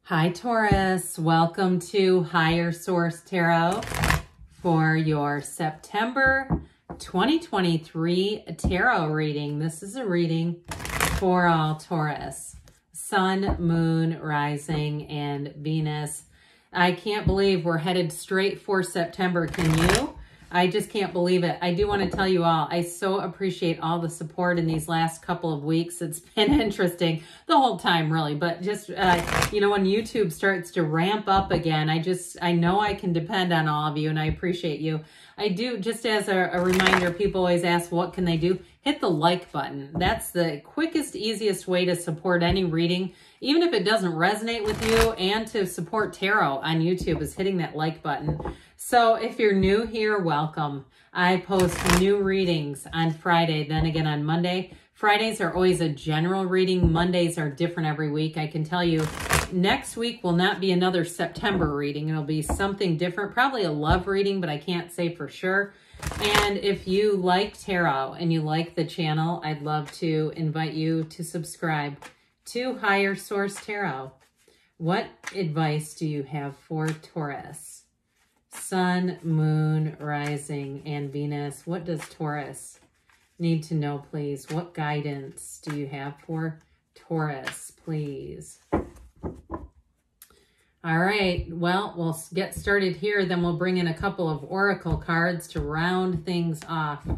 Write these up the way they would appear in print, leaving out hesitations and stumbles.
Hi Taurus, welcome to Higher Source Tarot for your September 2023 tarot reading. This is a reading for all Taurus, Sun, Moon, Rising, and Venus. I can't believe we're headed straight for September. Can you? I just can't believe it. I do want to tell you all, I so appreciate all the support in these last couple of weeks. It's been interesting the whole time, really. But just, you know, when YouTube starts to ramp up again, I know I can depend on all of you, and I appreciate you. I do, just as a reminder, people always ask, what can they do? Hit the like button. That's the quickest, easiest way to support any reading, even if it doesn't resonate with you, and to support tarot on YouTube is hitting that like button. So if you're new here, welcome. I post new readings on Friday, then again on Monday. Fridays are always a general reading. Mondays are different every week. I can tell you next week will not be another September reading. It'll be something different, probably a love reading, but I can't say for sure. And if you like tarot and you like the channel, I'd love to invite you to subscribe to Higher Source Tarot. What advice do you have for Taurus? Sun, Moon, Rising, and Venus. What does Taurus need to know, please? What guidance do you have for Taurus, please? All right, well, we'll get started here. Then we'll bring in a couple of oracle cards to round things off.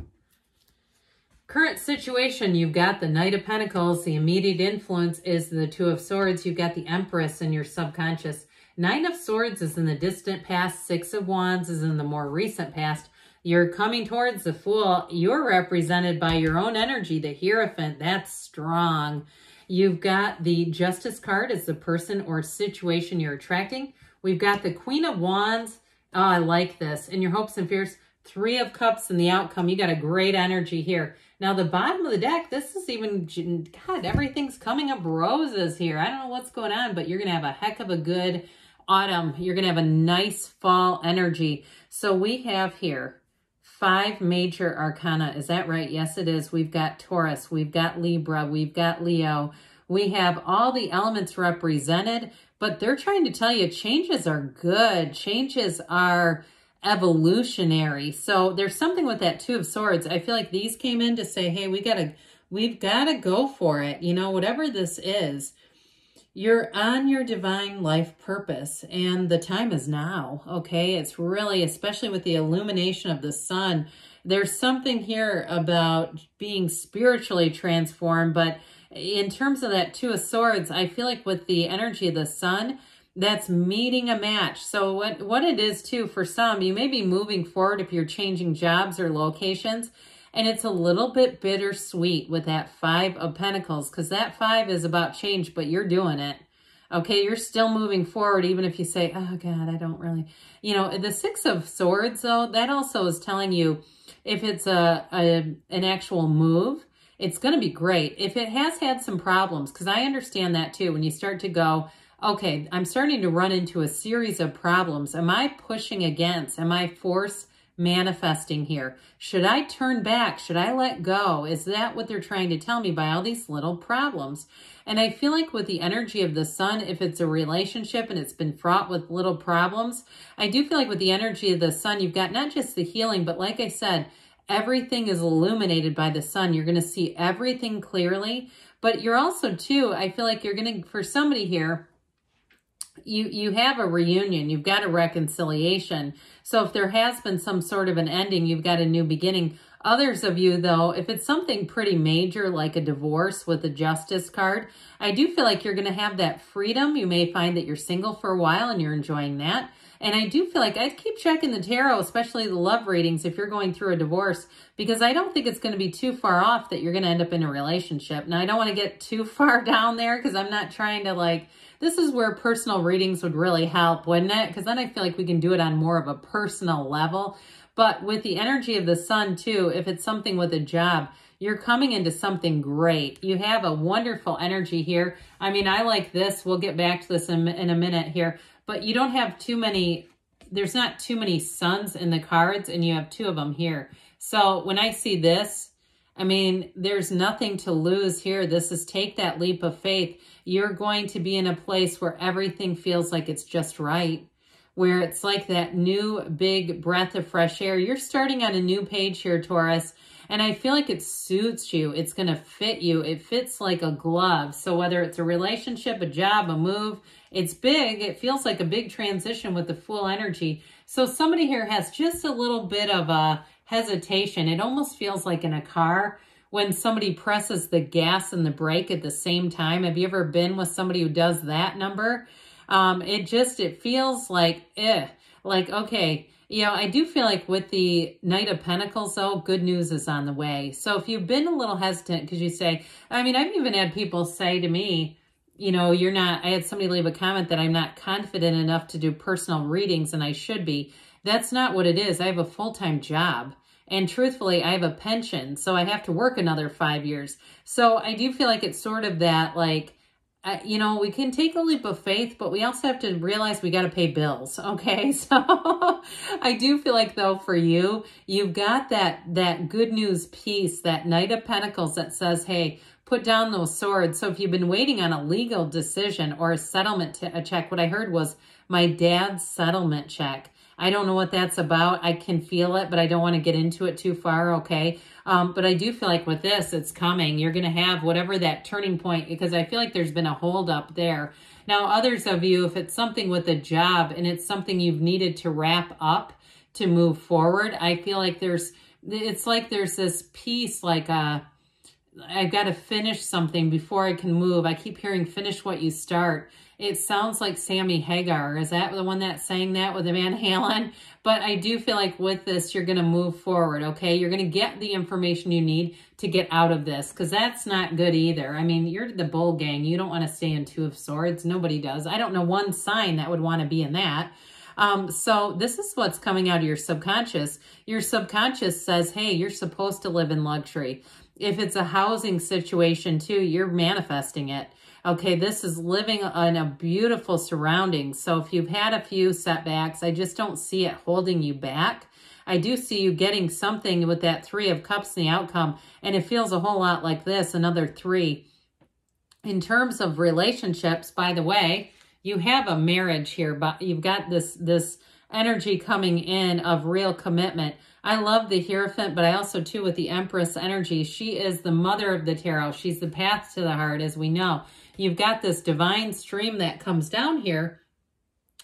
Current situation, you've got the Knight of Pentacles. The immediate influence is the Two of Swords. You've got the Empress in your subconscious. Nine of Swords is in the distant past. Six of Wands is in the more recent past. You're coming towards the Fool. You're represented by your own energy, the Hierophant. That's strong. You've got the Justice card as the person or situation you're attracting. We've got the Queen of Wands. Oh, I like this. In your hopes and fears, Three of Cups in the outcome. You got a great energy here. Now, the bottom of the deck, this is even, God, everything's coming up roses here. I don't know what's going on, but you're going to have a heck of a good autumn. You're going to have a nice fall energy. So we have here 5 major arcana. Is that right? Yes, it is. We've got Taurus. We've got Libra. We've got Leo. We have all the elements represented, but they're trying to tell you changes are good. Changes are evolutionary. So there's something with that Two of Swords. I feel like these came in to say, hey, we've got to go for it. You know, whatever this is, you're on your divine life purpose, and the time is now, okay? It's really, especially with the illumination of the sun, there's something here about being spiritually transformed, but in terms of that Two of Swords, I feel like with the energy of the sun, that's meeting a match. So what it is too, for some, you may be moving forward if you're changing jobs or locations, and it's a little bit bittersweet with that Five of Pentacles, because that 5 is about change, but you're doing it. Okay, you're still moving forward, even if you say, oh God, I don't really, you know, the Six of Swords though, that also is telling you if it's an actual move, it's going to be great. If it has had some problems, because I understand that too, when you start to go, okay, I'm starting to run into a series of problems. Am I pushing against? Am I force manifesting here? Should I turn back? Should I let go? Is that what they're trying to tell me by all these little problems? And I feel like with the energy of the sun, if it's a relationship and it's been fraught with little problems, I do feel like with the energy of the sun, you've got not just the healing, but like I said, everything is illuminated by the sun. You're going to see everything clearly, but you're also too, I feel like you're going to, for somebody here, you have a reunion, you've got a reconciliation. So if there has been some sort of an ending, you've got a new beginning. Others of you, though, if it's something pretty major like a divorce with the Justice card, I do feel like you're going to have that freedom. You may find that you're single for a while and you're enjoying that. And I do feel like I'd keep checking the tarot, especially the love readings, if you're going through a divorce, because I don't think it's going to be too far off that you're going to end up in a relationship. Now, I don't want to get too far down there because I'm not trying to like, this is where personal readings would really help, wouldn't it? Because then I feel like we can do it on more of a personal level. But with the energy of the sun too, if it's something with a job, you're coming into something great. You have a wonderful energy here. I mean, I like this. We'll get back to this in a minute here. But you don't have too many, there's not too many suns in the cards, and you have 2 of them here. So when I see this, I mean, there's nothing to lose here. This is take that leap of faith. You're going to be in a place where everything feels like it's just right, where it's like that new big breath of fresh air. You're starting on a new page here, Taurus, and I feel like it suits you. It's going to fit you. It fits like a glove. So whether it's a relationship, a job, a move, it's big. It feels like a big transition with the Fool energy. So somebody here has just a little bit of a hesitation. It almost feels like in a car when somebody presses the gas and the brake at the same time. Have you ever been with somebody who does that number? It feels like, okay. You know, I do feel like with the Knight of Pentacles, though, good news is on the way. So if you've been a little hesitant because you say, I mean, I've even had people say to me, you know, I had somebody leave a comment that I'm not confident enough to do personal readings and I should be. That's not what it is. I have a full-time job. And truthfully, I have a pension, so I have to work another 5 years. So I do feel like it's sort of that, like, you know, we can take a leap of faith, but we also have to realize we got to pay bills. Okay. So I do feel like though for you, you've got that good news piece, that Knight of Pentacles that says, hey, put down those swords. So if you've been waiting on a legal decision or a settlement check, what I heard was my dad's settlement check. I don't know what that's about. I can feel it, but I don't want to get into it too far, okay? But I do feel like with this, it's coming. You're going to have whatever that turning point, because I feel like there's been a hold up there. Now, others of you, if it's something with a job and it's something you've needed to wrap up to move forward, I feel like it's like there's this piece, like I've got to finish something before I can move. I keep hearing finish what you start. It sounds like Sammy Hagar. Is that the one that sang that with the Van Halen? But I do feel like with this, you're going to move forward, okay? You're going to get the information you need to get out of this, because that's not good either. I mean, you're the Bull gang. You don't want to stay in Two of Swords. Nobody does. I don't know one sign that would want to be in that. So this is what's coming out of your subconscious. Your subconscious says, hey, you're supposed to live in luxury. If it's a housing situation too, you're manifesting it. Okay, this is living in a beautiful surrounding. So if you've had a few setbacks, I just don't see it holding you back. I do see you getting something with that Three of Cups in the outcome, and it feels a whole lot like this, another 3. In terms of relationships, by the way, you have a marriage here, but you've got this energy coming in of real commitment. I love the Hierophant, but I also, too, with the Empress energy, she is the mother of the tarot. She's the path to the heart, as we know. You've got this divine stream that comes down here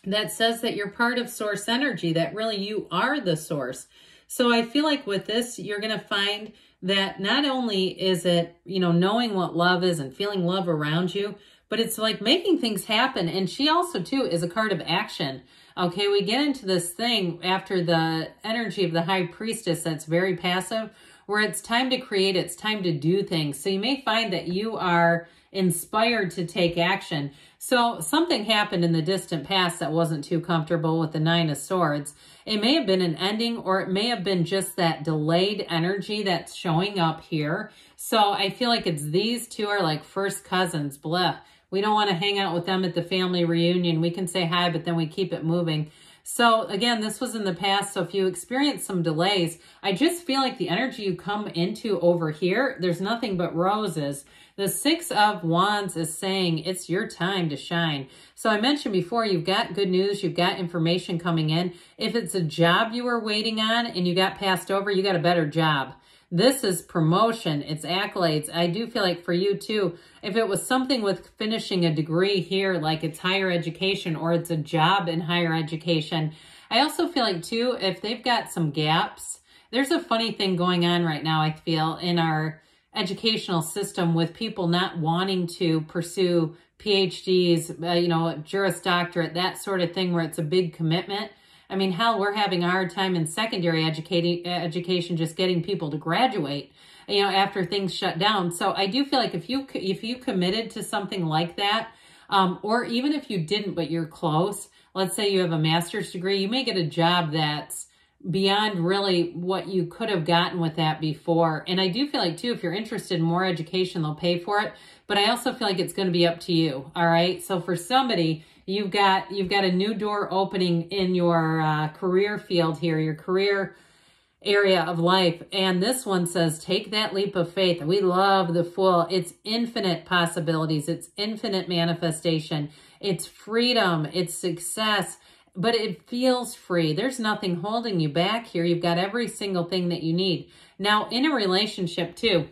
that says that you're part of source energy, that really you are the source. So I feel like with this, you're going to find that not only is it, you know, knowing what love is and feeling love around you, but it's like making things happen. And she also, too, is a card of action. Okay, we get into this thing after the energy of the High Priestess that's very passive, where it's time to create, it's time to do things. So you may find that you are inspired to take action. So something happened in the distant past that wasn't too comfortable with the Nine of Swords. It may have been an ending, or it may have been just that delayed energy that's showing up here. So I feel like it's these two are like first cousins, blah. We don't want to hang out with them at the family reunion. We can say hi, but then we keep it moving. So again, this was in the past. So if you experience some delays, I just feel like the energy you come into over here, there's nothing but roses. The Six of Wands is saying it's your time to shine. So I mentioned before, you've got good news. You've got information coming in. If it's a job you were waiting on and you got passed over, you got a better job. This is promotion. It's accolades. I do feel like for you too, if it was something with finishing a degree here, like it's higher education or it's a job in higher education, I also feel like too, if they've got some gaps, there's a funny thing going on right now, I feel, in our educational system with people not wanting to pursue PhDs, you know, Juris Doctorate, that sort of thing where it's a big commitment. I mean, hell, we're having a hard time in secondary education just getting people to graduate, you know, after things shut down. So I do feel like if you committed to something like that, or even if you didn't, but you're close, let's say you have a master's degree, you may get a job that's beyond really what you could have gotten with that before. And I do feel like too, if you're interested in more education, they'll pay for it. But I also feel like it's going to be up to you. All right. So for somebody, you've got a new door opening in your career field here, your career area of life. And this one says, take that leap of faith. We love the Fool. It's infinite possibilities. It's infinite manifestation. It's freedom. It's success. But it feels free. There's nothing holding you back here. You've got every single thing that you need. Now, in a relationship too,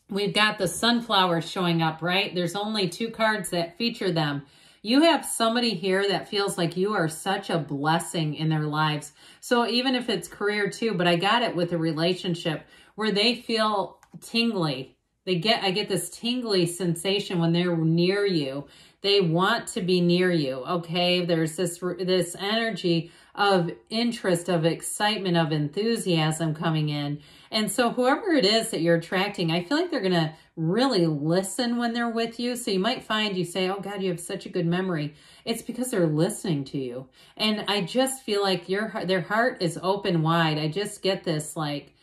we've got the sunflowers showing up, right? There's only 2 cards that feature them. You have somebody here that feels like you are such a blessing in their lives. So even if it's career too, but I got it with a relationship where they feel tingly. I get this tingly sensation when they're near you. They want to be near you, okay? There's this energy of interest, of excitement, of enthusiasm coming in. And so whoever it is that you're attracting, I feel like they're going to really listen when they're with you. So you might find you say, oh God, you have such a good memory. It's because they're listening to you. And I just feel like their heart is open wide. I just get this like,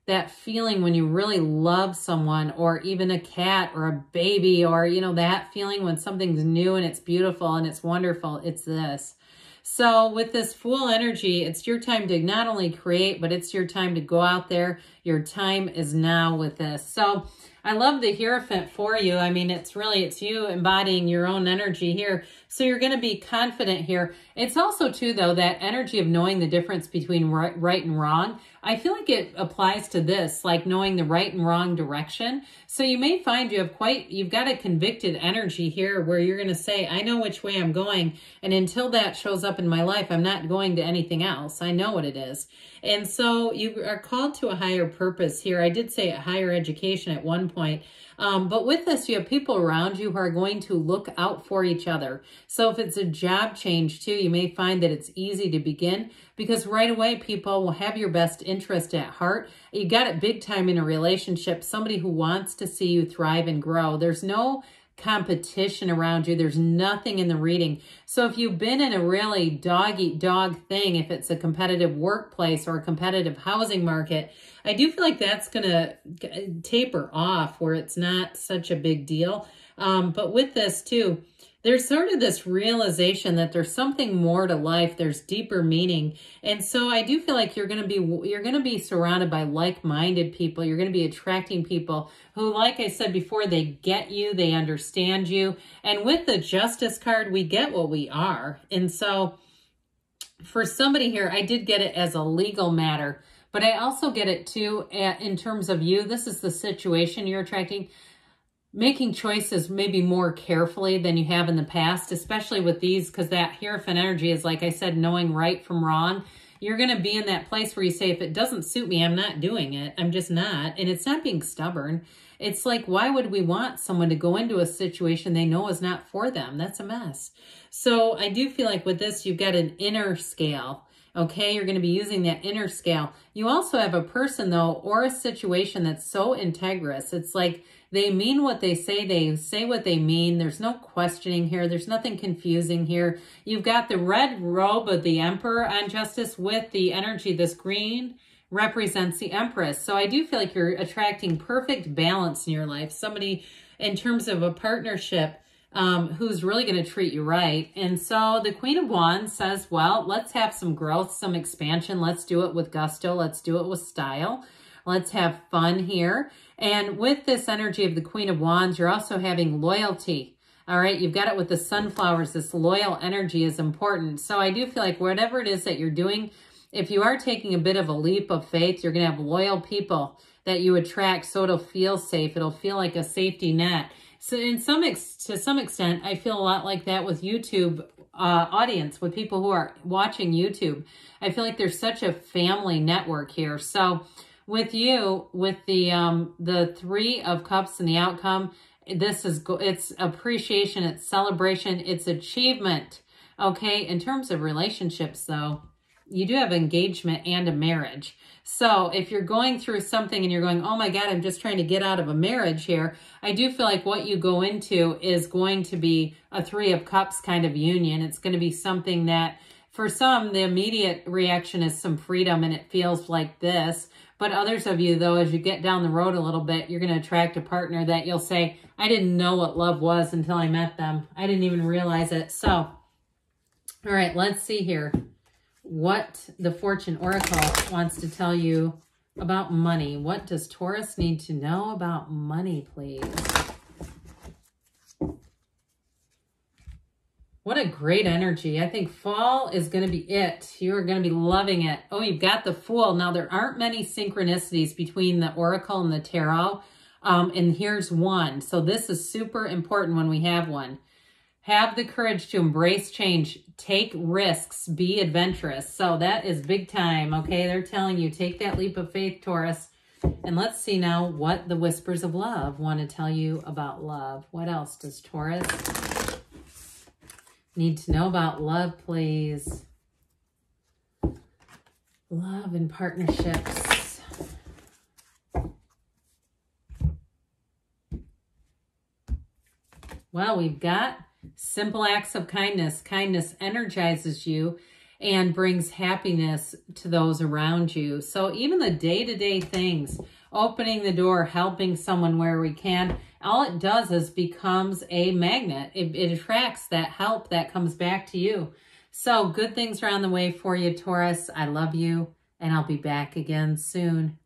that feeling when you really love someone, or even a cat or a baby, or, you know, that feeling when something's new and it's beautiful and it's wonderful. It's this. So with this Fool energy, it's your time to not only create, but it's your time to go out there. Your time is now with this. So I love the Hierophant for you. I mean, it's you embodying your own energy here. So you're going to be confident here. It's also too, though, that energy of knowing the difference between right and wrong. I feel like it applies to this, like knowing the right and wrong direction. So you may find you've got a convicted energy here where you're going to say, I know which way I'm going. And until that shows up in my life, I'm not going to anything else. I know what it is. And so you are called to a higher purpose here. I did say a higher education at one point. But with this, you have people around you who are going to look out for each other. So if it's a job change too, you may find that it's easy to begin because right away people will have your best interest at heart. You got it big time in a relationship, somebody who wants to see you thrive and grow. There's no competition around you. There's nothing in the reading. So if you've been in a really dog-eat-dog thing, if it's a competitive workplace or a competitive housing market, I do feel like that's going to taper off where it's not such a big deal. But with this too, there's sort of this realization that there's something more to life. There's deeper meaning. And so I do feel like you're going to be surrounded by like-minded people. You're going to be attracting people who, like I said before, they get you, they understand you. And with the Justice card, we get what we are. And so for somebody here, I did get it as a legal matter, but I also get it too in terms of you. This is the situation you're attracting. Making choices maybe more carefully than you have in the past, especially with these, because that Hierophant energy is, like I said, knowing right from wrong. You're going to be in that place where you say, if it doesn't suit me, I'm not doing it. I'm just not. And it's not being stubborn. It's like, why would we want someone to go into a situation they know is not for them? That's a mess. So I do feel like with this, you've got an inner scale. Okay, you're going to be using that inner scale. You also have a person, though, or a situation that's so integrous. It's like they mean what they say what they mean. There's no questioning here. There's nothing confusing here. You've got the red robe of the Emperor on Justice with the energy. This green represents the Empress. So I do feel like you're attracting perfect balance in your life. Somebody in terms of a partnership who's really going to treat you right. And so the Queen of Wands says, well, let's have some growth, some expansion. Let's do it with gusto. Let's do it with style. Let's have fun here. And with this energy of the Queen of Wands, you're also having loyalty. All right, you've got it with the sunflowers. This loyal energy is important. So I do feel like whatever it is that you're doing, if you are taking a bit of a leap of faith, you're going to have loyal people that you attract, so it'll feel safe. It'll feel like a safety net. So to some extent, I feel a lot like that with YouTube audience, with people who are watching YouTube. I feel like there's such a family network here. So with you, with the 3 of Cups and the outcome, it's appreciation, it's celebration, it's achievement. Okay, in terms of relationships, though, you do have engagement and a marriage. So if you're going through something and you're going, oh my God, I'm just trying to get out of a marriage here, I do feel like what you go into is going to be a 3 of Cups kind of union. It's going to be something that for some, the immediate reaction is some freedom and it feels like this. But others of you, though, as you get down the road a little bit, you're going to attract a partner that you'll say, I didn't know what love was until I met them. I didn't even realize it. So, all right, let's see here. what the Fortune Oracle wants to tell you about money. What does Taurus need to know about money, please? What a great energy. I think fall is going to be it. You are going to be loving it. Oh, you've got the Fool. Now, there aren't many synchronicities between the Oracle and the Tarot. And here's one. So this is super important when we have one. Have the courage to embrace change. Take risks. Be adventurous. So that is big time, okay? They're telling you, take that leap of faith, Taurus. And let's see now what the Whispers of Love want to tell you about love. What else does Taurus need to know about love, please? Love and partnerships. Well, we've got simple acts of kindness. Kindness energizes you and brings happiness to those around you. So even the day-to-day things, opening the door, helping someone where we can, all it does is becomes a magnet. It attracts that help that comes back to you. So good things are on the way for you, Taurus. I love you, and I'll be back again soon.